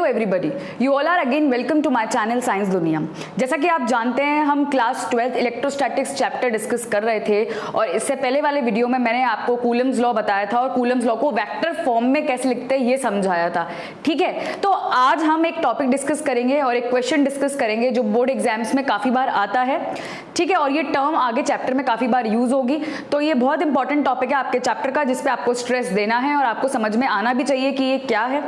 Hello everybody, you all are again welcome to my channel science Duniya. जैसा कि आप जानते हैं हम क्लास 12 इलेक्ट्रोस्टैटिक्स चैप्टर डिस्कस कर रहे थे और इससे पहले वाले वीडियो में मैंने आपको कूलम्स लॉ बताया था और कूलम्स लॉ को वेक्टर फॉर्म में कैसे लिखते हैं ये समझाया था। ठीक है, तो आज हम एक टॉपिक डिस्कस करेंगे और एक क्वेश्चन डिस्कस करेंगे जो बोर्ड एग्जाम्स में काफ़ी बार आता है। ठीक है, और ये टर्म आगे चैप्टर में काफ़ी बार यूज होगी, तो ये बहुत इंपॉर्टेंट टॉपिक है आपके चैप्टर का जिसपे आपको स्ट्रेस देना है और आपको समझ में आना भी चाहिए कि ये क्या है।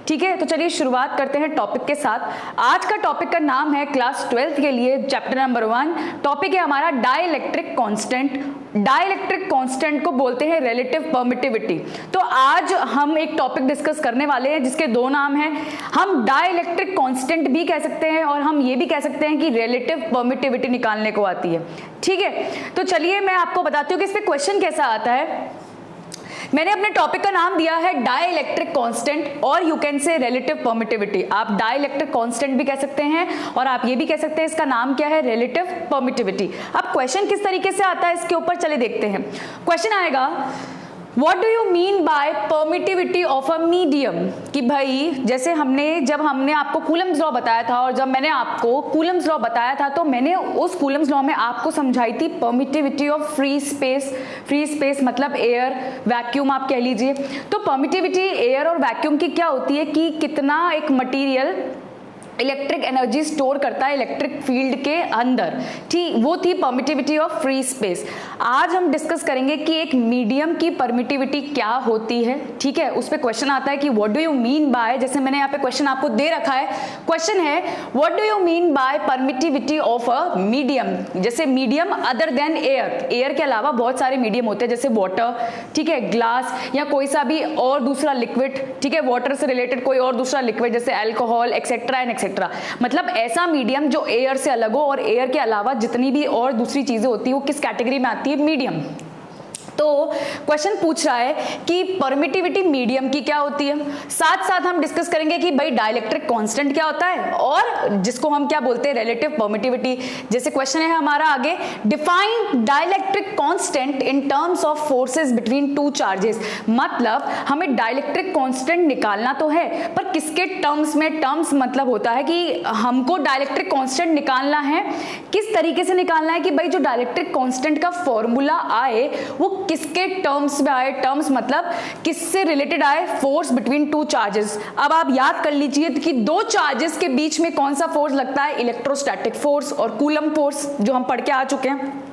ठीक है, तो चलिए शुरुआत करते हैं टॉपिक के साथ। आज का टॉपिक का नाम है क्लास 12 के लिए चैप्टर नंबर 1। टॉपिक है हमारा डाइलेक्ट्रिक कांस्टेंट। डाइलेक्ट्रिक कांस्टेंट को बोलते हैं रिलेटिव परमिटिविटी। तो आज हम एक टॉपिक डिस्कस करने वाले हैं जिसके दो नाम हैं। हम डाइलेक्ट्रिक कांस्टेंट भी कह सकते हैं और हम ये भी कह सकते हैं कि रिलेटिव परमिटिविटी निकालने को आती है। ठीक है, तो चलिए मैं आपको बताती हूँ कि इस पे क्वेश्चन कैसा आता है। मैंने अपने टॉपिक का नाम दिया है डाइलेक्ट्रिक कांस्टेंट और you can say relative permittivity. आप डाइलेक्ट्रिक कांस्टेंट भी कह सकते हैं और आप ये भी कह सकते हैं इसका नाम क्या है, रिलेटिव परमिटिविटी। अब क्वेश्चन किस तरीके से आता है इसके ऊपर चले देखते हैं। क्वेश्चन आएगा What do you mean by permittivity of a medium? कि भाई जैसे जब हमने आपको कूलम्स लॉ बताया था और जब मैंने आपको कूलम्स लॉ बताया था तो मैंने उस कूलम्स लॉ में आपको समझाई थी permittivity of free space. Free space मतलब एयर, वैक्यूम आप कह लीजिए। तो परमिटिविटी एयर और वैक्यूम की क्या होती है कि कितना एक मटीरियल इलेक्ट्रिक एनर्जी स्टोर करता है इलेक्ट्रिक फील्ड के अंदर। ठीक, वो थी परमिटिविटी ऑफ फ्री स्पेस। आज हम डिस्कस करेंगे कि एक मीडियम की परमिटिविटी क्या होती है। ठीक है, उस पे क्वेश्चन आता है कि what do you mean bye, जैसे मैंने यहाँ पे क्वेश्चन आपको दे रखा है। क्वेश्चन है what do you mean by permittivity of a medium. जैसे medium other than air, air के अलावा बहुत सारे मीडियम होते हैं जैसे वाटर, ठीक है, ग्लास या कोई सा भी और दूसरा लिक्विड। ठीक है, वाटर से रिलेटेड कोई और दूसरा लिक्विड जैसे अल्कोहल एक्सेट्रा एंड मतलब ऐसा मीडियम जो एयर से अलग हो और एयर के अलावा जितनी भी और दूसरी चीजें होती है वो किस कैटेगरी में आती है, मीडियम। तो क्वेश्चन पूछ रहा है कि परमिटिविटी मीडियम की क्या होती है। साथ साथ हम डिस्कस करेंगे कि भाई डाइलेक्ट्रिक कांस्टेंट क्या होता है और जिसको हम क्या बोलते हैं, रिलेटिव परमिटिविटी। जैसे क्वेश्चन है हमारा आगे, define dielectric constant in terms of forces between two charges. मतलब हमें डाइलेक्ट्रिक कांस्टेंट निकालना तो है पर किसके टर्म्स में। टर्म्स मतलब होता है कि हमको डाइलेक्ट्रिक कांस्टेंट निकालना है, किस तरीके से निकालना है कि भाई जो डाइलेक्ट्रिक कांस्टेंट का फॉर्मूला आए वो किसके टर्म्स में आए। टर्म्स मतलब किससे रिलेटेड आए, फोर्स बिटवीन टू चार्जेस। अब आप याद कर लीजिए कि दो चार्जेस के बीच में कौन सा फोर्स लगता है, इलेक्ट्रोस्टैटिक फोर्स और कूलम फोर्स, जो हम पढ़ के आ चुके हैं।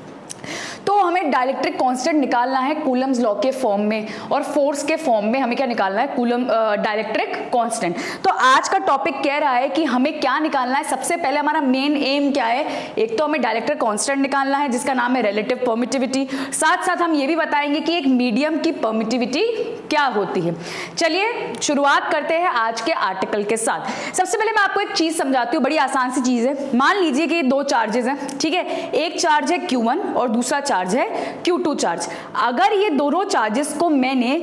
तो हमें डाइलेक्ट्रिक कांस्टेंट निकालना है कूलम्स लॉ के फॉर्म में और फोर्स के फॉर्म में हमें क्या निकालना है, कूलम डाइलेक्ट्रिक कांस्टेंट। तो आज का टॉपिक कह रहा है कि हमें क्या निकालना है। सबसे पहले हमारा मेन एम क्या है, एक तो हमें डाइलेक्ट्रिक कांस्टेंट निकालना है जिसका नाम है रिलेटिव परमिटिविटी। साथ साथ हम ये भी बताएंगे कि एक मीडियम की परमिटिविटी क्या होती है। चलिए शुरुआत करते हैं आज के आर्टिकल के साथ। सबसे पहले मैं आपको एक चीज समझाती हूँ, बड़ी आसान सी चीज है। मान लीजिए कि दो चार्जेस हैं, ठीक है, एक चार्ज है Q1 और दूसरा चार्ज है Q2 चार्ज। अगर ये दोनों चार्जेस को मैंने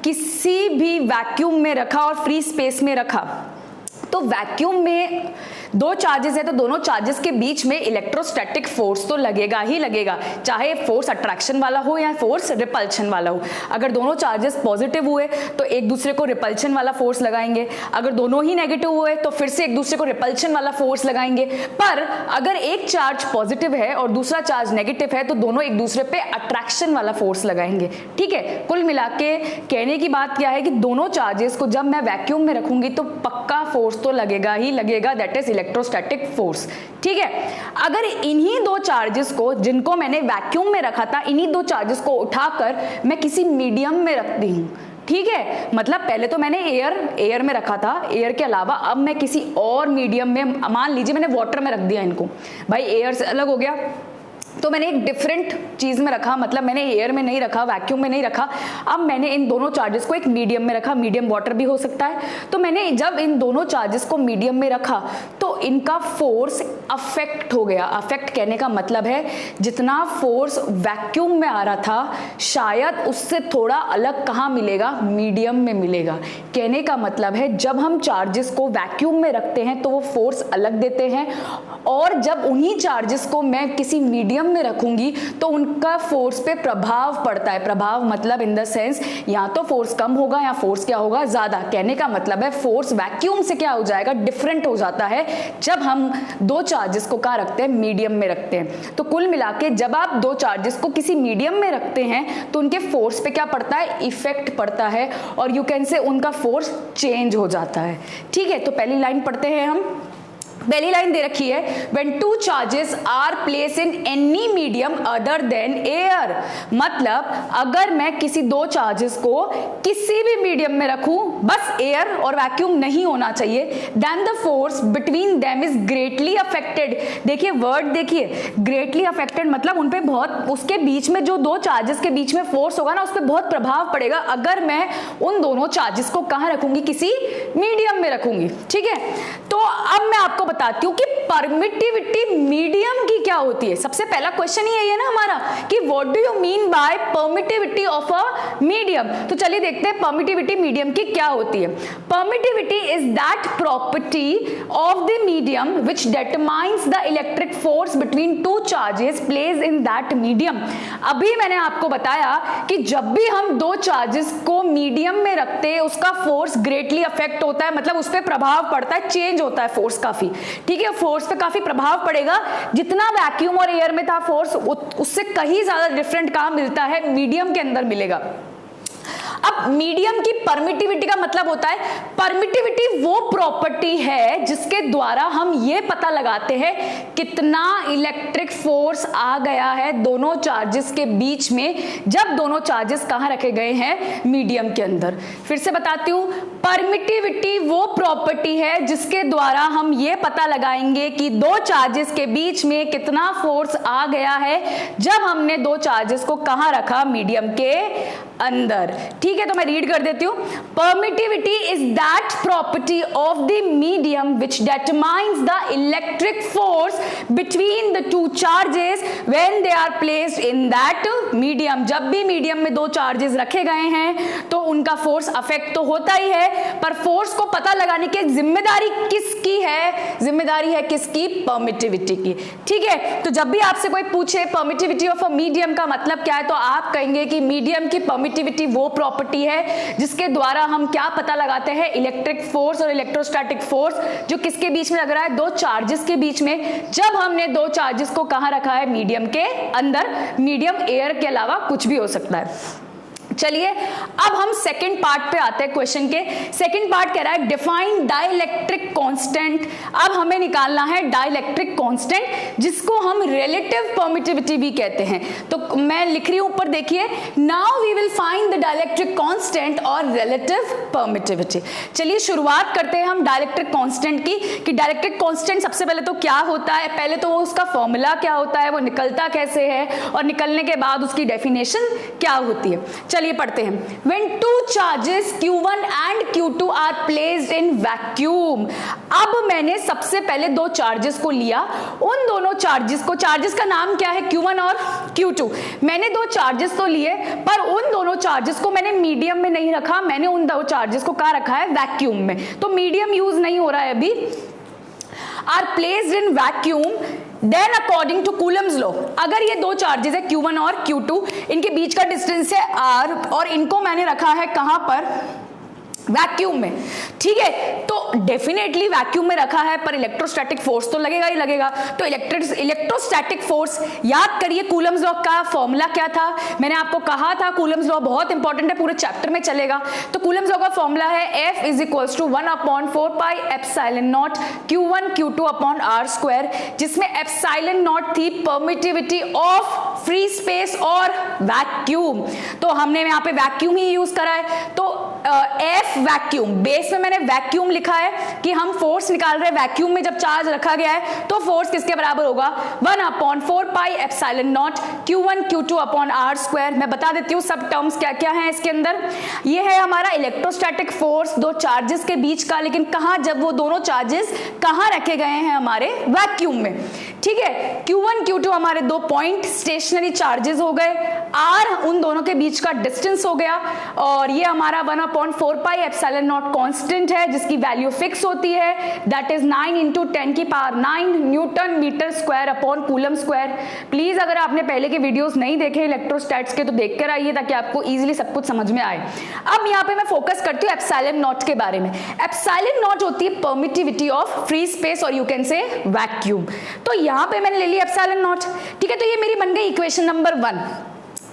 किसी भी वैक्यूम में रखा और फ्री स्पेस में रखा तो वैक्यूम में दो चार्जेस है तो दोनों चार्जेस के बीच में इलेक्ट्रोस्टैटिक फोर्स तो लगेगा ही लगेगा, चाहे फोर्स अट्रैक्शन वाला हो या फोर्स रिपल्शन वाला हो। अगर दोनों चार्जेस पॉजिटिव हुए तो एक दूसरे को रिपल्शन वाला फोर्स लगाएंगे, अगर दोनों ही नेगेटिव हुए तो फिर से एक दूसरे को रिपल्शन वाला फोर्स लगाएंगे। पर अगर एक चार्ज पॉजिटिव है और दूसरा चार्ज नेगेटिव है तो दोनों एक दूसरे पे अट्रैक्शन वाला फोर्स लगाएंगे। ठीक है, कुल मिला के कहने की बात क्या है कि दोनों चार्जेस को जब मैं वैक्यूम में रखूंगी तो पक्का फोर्स तो लगेगा ही लगेगा, दैट इज इलेक्ट्रोस्टैटिक फोर्स। ठीक है, अगर इन्हीं दो चार्जेस को जिनको मैंने वैक्यूम में रखा था, इन्हीं दो चार्जेस को उठाकर मैं किसी मीडियम में रखती हूं, ठीक है, मतलब पहले तो मैंने एयर में रखा था, एयर के अलावा अब मैं किसी और मीडियम में, मान लीजिए मैंने वाटर में रख दिया इनको, भाई एयर से अलग हो गया तो मैंने एक डिफरेंट चीज में रखा, मतलब मैंने एयर में नहीं रखा, वैक्यूम में नहीं रखा। अब मैंने इन दोनों चार्जेस को एक मीडियम में रखा, मीडियम वाटर भी हो सकता है। तो मैंने जब इन दोनों चार्जेस को मीडियम में रखा तो इनका फोर्स अफेक्ट हो गया। अफेक्ट कहने का मतलब है जितना फोर्स वैक्यूम में आ रहा था शायद उससे थोड़ा अलग कहाँ मिलेगा, मीडियम में मिलेगा। कहने का मतलब है जब हम चार्जेस को वैक्यूम में रखते हैं तो वो फोर्स अलग देते हैं और जब उन्हीं चार्जेस को मैं किसी मीडियम में रखूंगी तो उनका फोर्स पे प्रभाव पड़ता है। प्रभाव मतलब इन द सेंस या तो फोर्स कम होगा या फोर्स क्या होगा, ज्यादा। कहने का मतलब है फोर्स वैक्यूम से क्या हो जाएगा, डिफरेंट हो जाता है जब हम दो चार्जेस को कहाँ रखते हैं, मीडियम में रखते हैं। तो कुल मिला के जब आप दो चार्जेस को किसी मीडियम में रखते हैं तो उनके फोर्स पे क्या पड़ता है, इफेक्ट पड़ता है, और यू कैन से उनका फोर्स चेंज हो जाता है। ठीक है, तो पहली लाइन पढ़ते हैं हम। पहली लाइन दे रखी है, when two charges are placed in any medium other than air। मतलब अगर मैं किसी दो चार्जेस को किसी भी मीडियम में रखूं, बस एयर और वैक्यूम नहीं होना चाहिए, then the force between them is greatly affected। देखिए वर्ड देखिए, greatly affected मतलब उन पे बहुत, उसके बीच में जो दो चार्जेस के बीच में फोर्स होगा ना, उस पर बहुत प्रभाव पड़ेगा अगर मैं उन दोनों चार्जेस को कहाँ रखूंगी, किसी मीडियम में रखूंगी। ठीक है, तो अब मैं आपको बताती हूं कि परमिटिविटी मीडियम की क्या होती है। सबसे पहला क्वेश्चन ही यही है ना हमारा कि what do you mean by permittivity of a medium. तो चलिए देखते हैं परमिटिविटी मीडियम की क्या होती है। Permittivity is that property of the medium which determines the electric force between two charges placed in that medium. अभी मैंने आपको बताया कि जब भी हम दो चार्जेस को मीडियम में रखते हैं उसका फोर्स ग्रेटली अफेक्ट होता है, मतलब उस पर प्रभाव पड़ता है, चेंज होता है फोर्स काफी। ठीक है, फोर्स पे काफी प्रभाव पड़ेगा। जितना वैक्यूम और एयर में था फोर्स, उससे कहीं ज्यादा डिफरेंट कहां मिलता है, मीडियम के अंदर मिलेगा। अब मीडियम की परमिटिविटी का मतलब होता है, परमिटिविटी वो प्रॉपर्टी है जिसके द्वारा हम ये पता लगाते हैं कितना इलेक्ट्रिक फोर्स आ गया है दोनों चार्जेस के बीच में, जब दोनों चार्जेस कहां रखे गए हैं, मीडियम के अंदर। फिर से बताती हूं, परमिटिविटी वो प्रॉपर्टी है जिसके द्वारा हम ये पता लगाएंगे कि दो चार्जेस के बीच में कितना फोर्स आ गया है जब हमने दो चार्जेस को कहां रखा, मीडियम के अंदर। ठीक है, तो मैं रीड कर देती हूं। Permittivity is that property of the medium which determines the electric force between the two charges when they are placed in that medium. जब भी मीडियम में दो चार्जेस रखे गए हैं तो उनका फोर्स अफेक्ट तो होता ही है, पर फोर्स को पता लगाने की जिम्मेदारी किसकी है, जिम्मेदारी है किसकी, परमिटिविटी की। ठीक है, तो जब भी आपसे कोई पूछे परमिटिविटी ऑफ अ मीडियम का मतलब क्या है, तो आप कहेंगे कि मीडियम की परमिटिविटी वो प्रॉपर्टी है जिसके द्वारा हम क्या पता लगाते हैं, इलेक्ट्रिक फोर्स और इलेक्ट्रोस्टैटिक फोर्स जो किसके बीच में लग रहा है, दो चार्जेस के बीच में, जब हमने दो चार्जेस को कहां रखा है, मीडियम के अंदर। मीडियम एयर के अलावा कुछ भी हो सकता है। चलिए अब हम सेकंड पार्ट पे आते हैं क्वेश्चन के। सेकंड पार्ट कह रहा है डिफाइन डाइलेक्ट्रिक कांस्टेंट। अब हमें निकालना है डाइलेक्ट्रिक कांस्टेंट जिसको हम रिलेटिव परमिटिविटी भी कहते हैं। तो मैं लिख रही हूं ऊपर देखिए, now we will find the dielectric constant और रिलेटिव परमिटिविटी। चलिए शुरुआत करते हैं हम डाइलेक्ट्रिक कांस्टेंट की कि डाइलेक्ट्रिक कांस्टेंट सबसे पहले तो क्या होता है, पहले तो उसका फॉर्मूला क्या होता है, वो निकलता कैसे है, और निकलने के बाद उसकी डेफिनेशन क्या होती है। चलिए पढ़ते हैं। When two charges Q1 and Q2 are placed in vacuum। अब मैंने सबसे पहले दो चार्जेस को लिया, उन दोनों चार्जेस को, चार्जेस का नाम क्या है, Q1 और Q2। मैंने दो चार्जेस तो लिए, पर उन दोनों चार्जेस को मैंने मीडियम में नहीं रखा, मैंने उन दो चार्जेस को कहाँ रखा है, वैक्यूम में। तो मीडियम यूज नहीं हो रहा है अभी। Are placed in vacuum then according to Coulomb's law, अगर ये दो चार्जेस है Q1 और Q2, इनके बीच का डिस्टेंस है R और इनको मैंने रखा है कहां पर, वैक्यूम में। ठीक है, तो डेफिनेटली वैक्यूम में रखा है, पर इलेक्ट्रोस्टैटिक फोर्स तो लगेगा ही लगेगा। तो इलेक्ट्रोस्टैटिक फोर्स, याद करिए कूलम्स लॉ का फॉर्मूला क्या था, मैंने आपको कहा था कूलम्स लॉ बहुत इंपॉर्टेंट है, पूरे चैप्टर में चलेगा। तो कूलम्स लॉ का फॉर्मूला है F is equals to 1/4 pi epsilon naught Q1 Q2 upon R square, जिसमें एप्सिलॉन नॉट थी परमिटिविटी ऑफ फ्री स्पेस और वैक्यूम। तो हमने यहाँ पे वैक्यूम ही यूज करा है, तो F वैक्यूम, बेस में मैंने वैक्यूम लिखा है कि हम फोर्स निकाल रहे हैं वैक्यूम में, जब चार्ज रखा गया है तो फोर्स किसके बराबर होगा, 1/4 pi epsilon naught Q1 Q2 upon R square. मैं बता देती हूँ सब टर्म्स क्या क्या हैं इसके अंदर। ये है हमारा इलेक्ट्रोस्टैटिक फोर्स दो चार्जेस के बीच का, लेकिन कहाँ, जब वो दोनों चार्जेस कहाँ रखे गए हैं, हमारे वैक्यूम में। ठीक है। Q1 Q2 हमारे दो पॉइंट स्टेशनरी चार्जेस हो गए, R उन दोनों के बीच का डिस्टेंस हो गया, और ये हमारा 1/4 पाई एप्सिलॉन नॉट कांस्टेंट है जिसकी वैल्यू फिक्स होती है, that is 9 × 10⁹ newton metre square upon coulomb square. Please अगर आपने पहले के वीडियोस नहीं देखे इलेक्ट्रोस्टैट्स के तो देख कर आइए ताकि आपको इजीली सब कुछ समझ में आए। अब यहाँ पे मैं फोकस करती हूँ एप्सिलॉन नॉट के बारे में। एप्सिलॉन नॉट होती है परमिटिविटी ऑफ फ्री स्पेस और यू कैन से वैक्यूम। तो यहाँ पे मैंने ले लिया एप्सिलॉन नॉट, ठीक है। तो ये मेरी बन गई इक्वेशन नंबर 1।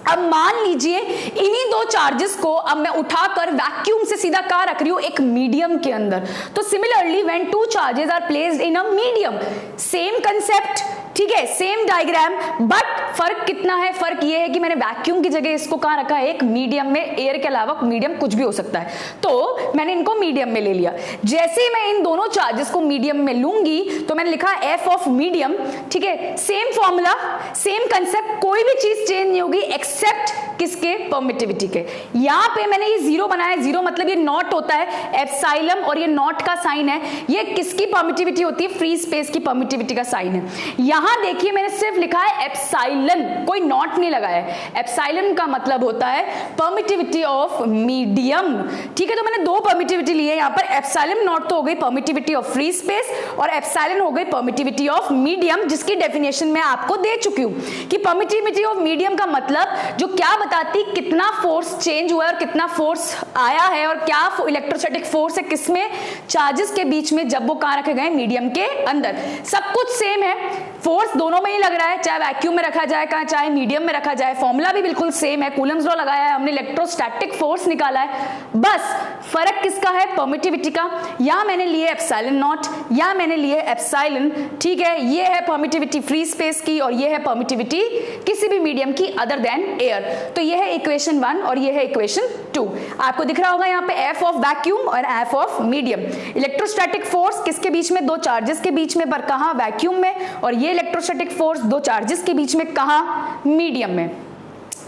अब मान लीजिए इन्हीं दो चार्जेस को अब मैं उठाकर वैक्यूम से सीधा कहां रख रही हूं, एक मीडियम के अंदर। तो similarly when two charges are placed in a medium, same concept, ठीक है, सेम डायग्राम, बट फर्क कितना है? फर्क ये है कि मैंने वैक्यूम की जगह इसको कहां रखा है, एक मीडियम में। एयर के अलावा मीडियम कुछ भी हो सकता है, तो मैंने इनको मीडियम में ले लिया। जैसे ही मैं इन दोनों चार्जेस को मीडियम में लूंगी तो मैंने लिखा एफ ऑफ मीडियम, ठीक है। सेम फॉर्मूला, सेम कंसेप्ट, कोई भी चीज चेंज नहीं होगी एक्सेप्ट किसके? परमिटिविटी के। यहां पे मैंने ये जीरो बनाया, जीरो मतलब ये नॉट होता है एप्सिलॉन, और ये नॉट का साइन है, ये किसकी परमिटिविटी होती है? फ्री स्पेस की परमिटिविटी का साइन है। यहां देखिए मैंने सिर्फ लिखा है एप्सिलॉन, कोई नॉट नहीं लगाया है। एप्सिलॉन का मतलब होता है परमिटिविटी ऑफ मीडियम, ठीक है। तो मैंने दो परमिटिविटी ली है यहाँ पर, एप्सिलॉन नॉट तो हो गई परमिटिविटी ऑफ फ्री स्पेस और एप्सिलॉन हो गई परमिटिविटी ऑफ मीडियम, जिसकी डेफिनेशन मैं आपको दे चुकी हूं कि परमिटिविटी ऑफ मीडियम का मतलब जो क्या बताती कितना फोर्स चेंज हुआ है और कितना फोर्स आया है और क्या इलेक्ट्रोस्टैटिक फोर्स है किसमें? चार्जेस के बीच में, जब वो कहां रखे गए? मीडियम के अंदर। सब कुछ सेम है, फोर्स दोनों में ही लग रहा है, चाहे वैक्यूम में रखा जाए चाहे मीडियम में रखा जाए, फॉर्मूला भी बिल्कुल सेम है, कूलम्स लॉ लगाया है हमने, इलेक्ट्रोस्टैटिक फोर्स निकाला है, बस फर्क किसका है? परमिटिविटी का। या मैंने लिए एप्सिलॉन नॉट या मैंने लिए एप्सिलॉन, ठीक है। ये है परमिटिविटी फ्री स्पेस की और ये है परमिटिविटी किसी भी मीडियम की अदर देन एयर। तो ये है इक्वेशन 1 और ये है इक्वेशन 2। आपको दिख रहा होगा यहाँ पे एफ ऑफ वैक्यूम और F of medium. Electrostatic force किसके बीच में? दो चार्जेस के बीच में, पर कहां? वैक्यूम में। और ये इलेक्ट्रोस्टैटिक फोर्स दो चार्जेस के बीच में, कहां? मीडियम में।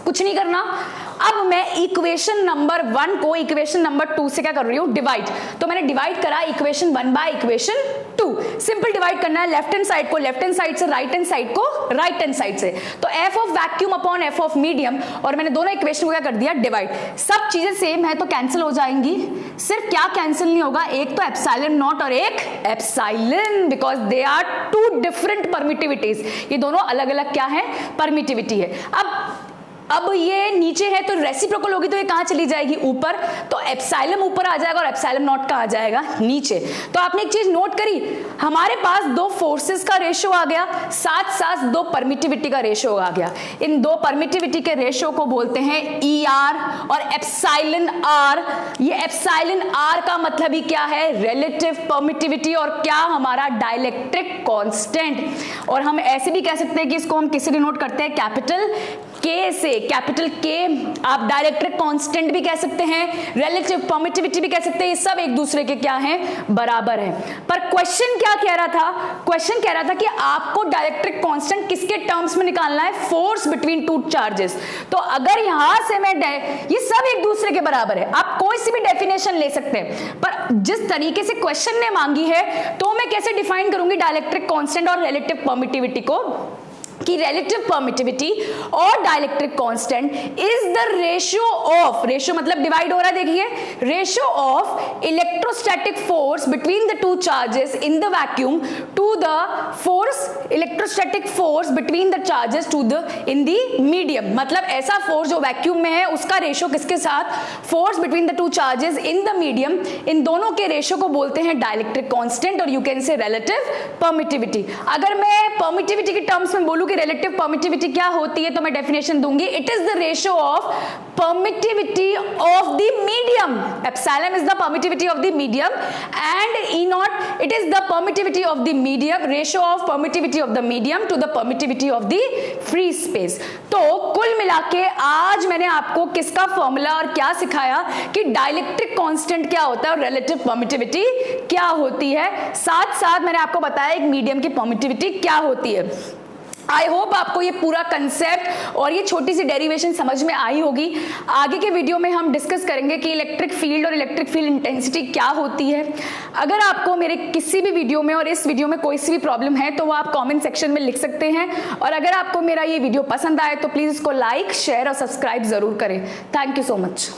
कुछ नहीं करना। अब मैं इक्वेशन नंबर 1 को इक्वेशन नंबर 2 से क्या कर रही हूं? डिवाइड। तो मैंने डिवाइड करा equation 1 by equation 2। Simple divide करना है, लेफ्ट हैंड साइड को लेफ्ट हैंड साइड से, राइट हैंड साइड को राइट हैंड साइड से। तो F of vacuum upon F of medium, और मैंने दोनों इक्वेशन को क्या कर दिया? डिवाइड। सब चीजें सेम है तो कैंसिल हो जाएंगी। सिर्फ क्या कैंसिल नहीं होगा? एक तो एप्सिलॉन नॉट और एक epsilon, because they are two different permittivities. ये दोनों अलग अलग क्या है? परमिटिविटी है। अब ये नीचे है तो रेसिप्रोकल होगी तो ये कहां चली जाएगी? ऊपर। तो एप्सिलॉन ऊपर आ जाएगा और एप्सिलॉन नॉट कहां आ जाएगा? नीचे। तो आपने एक चीज नोट करी, हमारे पास दो फोर्सेस का रेशियो आ गया, साथ साथ दो परमिटिविटी का रेशियो आ गया। इन दो परमिटिविटी के रेशियो को बोलते हैं ER और एप्सिलॉन R। ये एप्सिलॉन R का मतलब ही क्या है? रिलेटिव परमिटिविटी, और क्या? हमारा डाइलेक्ट्रिक कांस्टेंट। और हम ऐसे भी कह सकते हैं कि इसको हम किससे डिनोट करते हैं? कैपिटल K से। कैपिटल K आप डाइलेक्ट्रिक कांस्टेंट भी कह सकते हैं, रिलेटिव परमिटिविटी भी कह सकते हैं, ये सब एक दूसरे के क्या हैं? बराबर है। पर क्वेश्चन क्या कह रहा था? क्वेश्चन कह रहा था कि आपको डाइलेक्ट्रिक कांस्टेंट किसके टर्म्स में निकालना है? Force between two charges. तो अगर यहां से मैं ये सब एक दूसरे के बराबर है, आप कोई सी भी डेफिनेशन ले सकते हैं, पर जिस तरीके से क्वेश्चन ने मांगी है तो मैं कैसे डिफाइन करूंगी डाइलेक्ट्रिक कांस्टेंट और रिलेटिव परमिटिविटी को? कि relative permittivity और dielectric constant is the ratio of, ratio मतलब डिवाइड हो रहा है, देखिए, ratio of electrostatic force between the two charges in the vacuum to the force, electrostatic force between the charges to the in the medium. मतलब ऐसा force जो vacuum में है उसका रेशियो किसके साथ? Force between the two charges in the medium. इन दोनों के रेशियो को बोलते हैं डाइलेक्ट्रिक कांस्टेंट और you can say relative permittivity. अगर मैं परमिटिविटी के टर्म्स में बोलूं कि रिलेटिव परमिटिविटी क्या होती है तो मैं डेफिनेशन दूंगी, it is the ratio of permittivity of the medium. Epsilon is the permittivity of the medium and E naught it is the permittivity of the medium, ratio of permittivity of the medium to the permittivity of the free space. तो कुल मिलाके आज मैंने आपको किसका formula और क्या सिखाया कि डाइलेक्ट्रिक कांस्टेंट क्या होता है और रिलेटिव परमिटिविटी क्या होती है, साथ साथ मैंने आपको बताया एक मीडियम की परमिटिविटी क्या होती है। आई होप आपको ये पूरा कंसेप्ट और ये छोटी सी डेरिवेशन समझ में आई होगी। आगे के वीडियो में हम डिस्कस करेंगे कि इलेक्ट्रिक फील्ड और इलेक्ट्रिक फील्ड इंटेंसिटी क्या होती है। अगर आपको मेरे किसी भी वीडियो में और इस वीडियो में कोई सी भी प्रॉब्लम है तो वो आप कमेंट सेक्शन में लिख सकते हैं, और अगर आपको मेरा ये वीडियो पसंद आए तो प्लीज इसको लाइक, शेयर और सब्सक्राइब जरूर करें। Thank you so much.